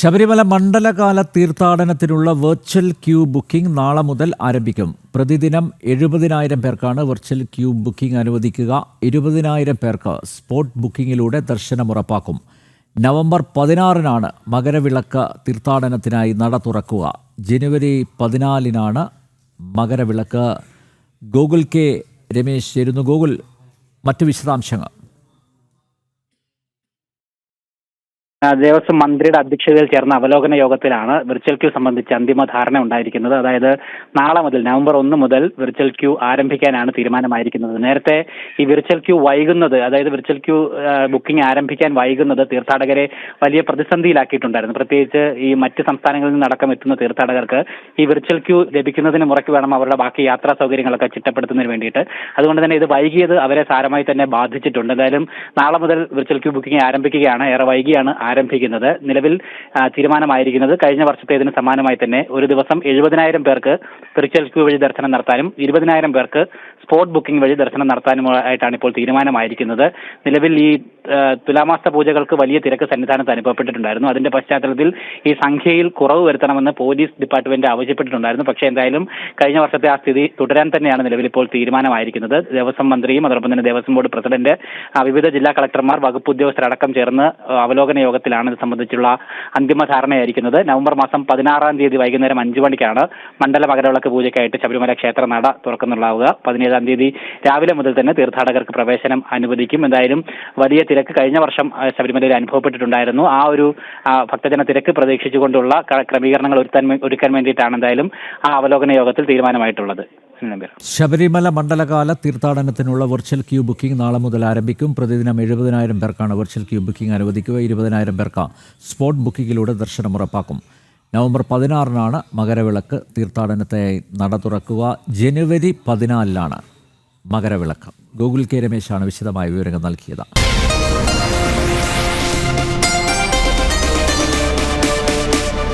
Sabarimala മണ്ഡലകാല തീർത്ഥാടനത്തിനുള്ള virtual queue booking നാളെ മുതൽ ആരംഭിക്കും. പ്രതിദിനം 70,000 പേർക്കാണ് വെർച്വൽ ക്യൂ ബുക്കിംഗ് അനുവദിക്കുക. 20,000 പേർക്ക് സ്പോട്ട് ബുക്കിംഗിലൂടെ ദർശനം ഉറപ്പാക്കും. നവംബർ 16-നാണ് മകരവിളക്ക് തീർത്ഥാടനത്തിനായി നട തുറക്കുക. ജനുവരി 14-നാണ് മകരവിളക്ക്. ഗോകുൽ കെ രമേശ് ചേരുന്നു. ഗോകുൽ, മറ്റ് വിശദാംശങ്ങൾ. ദേവസ്വം മന്ത്രിയുടെ അധ്യക്ഷതയിൽ ചേർന്ന അവലോകന യോഗത്തിലാണ് വെർച്വൽ ക്യൂ സംബന്ധിച്ച് അന്തിമ ധാരണ ഉണ്ടായിരിക്കുന്നത്. അതായത് നാളെ മുതൽ നവംബർ 1 മുതൽ വെർച്വൽ ക്യൂ ആരംഭിക്കാനാണ് തീരുമാനമായിരിക്കുന്നത്. നേരത്തെ ഈ വെർച്വൽ ക്യൂ വൈകുന്നത്, അതായത് വെർച്വൽ ക്യൂ ബുക്കിംഗ് ആരംഭിക്കാൻ വൈകുന്നത് തീർത്ഥാടകരെ വലിയ പ്രതിസന്ധിയിലാക്കിയിട്ടുണ്ടായിരുന്നു. പ്രത്യേകിച്ച് ഈ മറ്റ് സംസ്ഥാനങ്ങളിൽ നിന്നടക്കം എത്തുന്ന തീർത്ഥാടകർക്ക് ഈ വെർച്വൽ ക്യൂ ലഭിക്കുന്നതിന് മുറയ്ക്ക് വേണം അവരുടെ ബാക്കി യാത്രാ സൗകര്യങ്ങളൊക്കെ ചിട്ടപ്പെടുത്തുന്നതിന് വേണ്ടിയിട്ട്. അതുകൊണ്ട് തന്നെ ഇത് വൈകിയത് അവരെ സാരമായി തന്നെ ബാധിച്ചിട്ടുണ്ട്. എന്തായാലും നാളെ മുതൽ വെർച്വൽ ക്യൂ ബുക്കിംഗ് ആരംഭിക്കുകയാണ്. ഏറെ വൈകിയാണ് ആരംഭിക്കുന്നത്. നിലവിൽ തീരുമാനമായിരിക്കുന്നത് കഴിഞ്ഞ വർഷത്തേതിന് സമാനമായി തന്നെ ഒരു ദിവസം 70,000 പേർക്ക് വെർച്വൽ ക്യൂ വഴി ദർശനം നടത്താനും 20,000 പേർക്ക് സ്പോട്ട് ബുക്കിംഗ് വഴി ദർശനം നടത്താനുമായിട്ടാണ് ഇപ്പോൾ തീരുമാനമായിരിക്കുന്നത്. നിലവിൽ ഈ തുലാമാസ പൂജകൾക്ക് വലിയ തിരക്ക് സന്നിധാനത്ത് അനുഭവപ്പെട്ടിട്ടുണ്ടായിരുന്നു. അതിന്റെ പശ്ചാത്തലത്തിൽ ഈ സംഖ്യയിൽ കുറവ് വരുത്തണമെന്ന് പോലീസ് ഡിപ്പാർട്ട്മെന്റ് ആവശ്യപ്പെട്ടിട്ടുണ്ടായിരുന്നു. പക്ഷേ എന്തായാലും കഴിഞ്ഞ വർഷത്തെ ആ സ്ഥിതി തുടരാൻ തന്നെയാണ് നിലവിൽ ഇപ്പോൾ തീരുമാനമായിരിക്കുന്നത്. ദേവസ്വം മന്ത്രിയും അതോടൊപ്പം തന്നെ ദേവസ്വം ബോർഡ് പ്രസിഡന്റ്, വിവിധ ജില്ലാ കളക്ടർമാർ, വകുപ്പ് ഉദ്യോഗസ്ഥരടക്കം ചേർന്ന് അവലോകന യോഗത്തിലാണ് ഇത് സംബന്ധിച്ചുള്ള അന്തിമ ധാരണയായിരിക്കുന്നത്. നവംബർ മാസം 16-ാം തീയതി വൈകുന്നേരം 5 മണിക്കാണ് മണ്ഡല മകരവിളക്ക് പൂജയ്ക്കായിട്ട് ശബരിമല ക്ഷേത്ര നട തുറക്കുന്നുണ്ടാവുക. 17-ാം തീയതി രാവിലെ മുതൽ തന്നെ തീർത്ഥാടകർക്ക് പ്രവേശനം അനുവദിക്കും. എന്തായാലും വലിയ തിരക്ക് കഴിഞ്ഞ വർഷം ശബരിമലയിൽ അനുഭവപ്പെട്ടിട്ടുണ്ടായിരുന്നു. ആ ഒരു ഭക്തജന തിരക്ക് പ്രതീക്ഷിച്ചുകൊണ്ടുള്ള ക്രമീകരണങ്ങൾ ഒരുക്കാൻ വേണ്ടിയിട്ടാണ് എന്തായാലും ആ അവലോകന യോഗത്തിൽ തീരുമാനമായിട്ടുള്ളത്. ശബരിമല മണ്ഡലകാല തീർത്ഥാടനത്തിനുള്ള വെർച്വൽ ക്യൂ ബുക്കിംഗ് നാളെ മുതൽ ആരംഭിക്കും. പ്രതിദിനം 70,000 പേർക്കാണ് വെർച്വൽ ക്യൂ ബുക്കിംഗ് അനുവദിക്കുക. 20,000 പേർക്ക് സ്പോട്ട് ബുക്കിംഗിലൂടെ ദർശനം ഉറപ്പാക്കും. നവംബർ 16-നാണ് മകരവിളക്ക് തീർത്ഥാടനത്തിനായി നട തുറക്കുക. ജനുവരി 14-നാണ് മകരവിളക്ക്. ഗോകുൽ കെ രമേശാണ് വിശദമായ വിവരങ്ങൾ നൽകിയത്.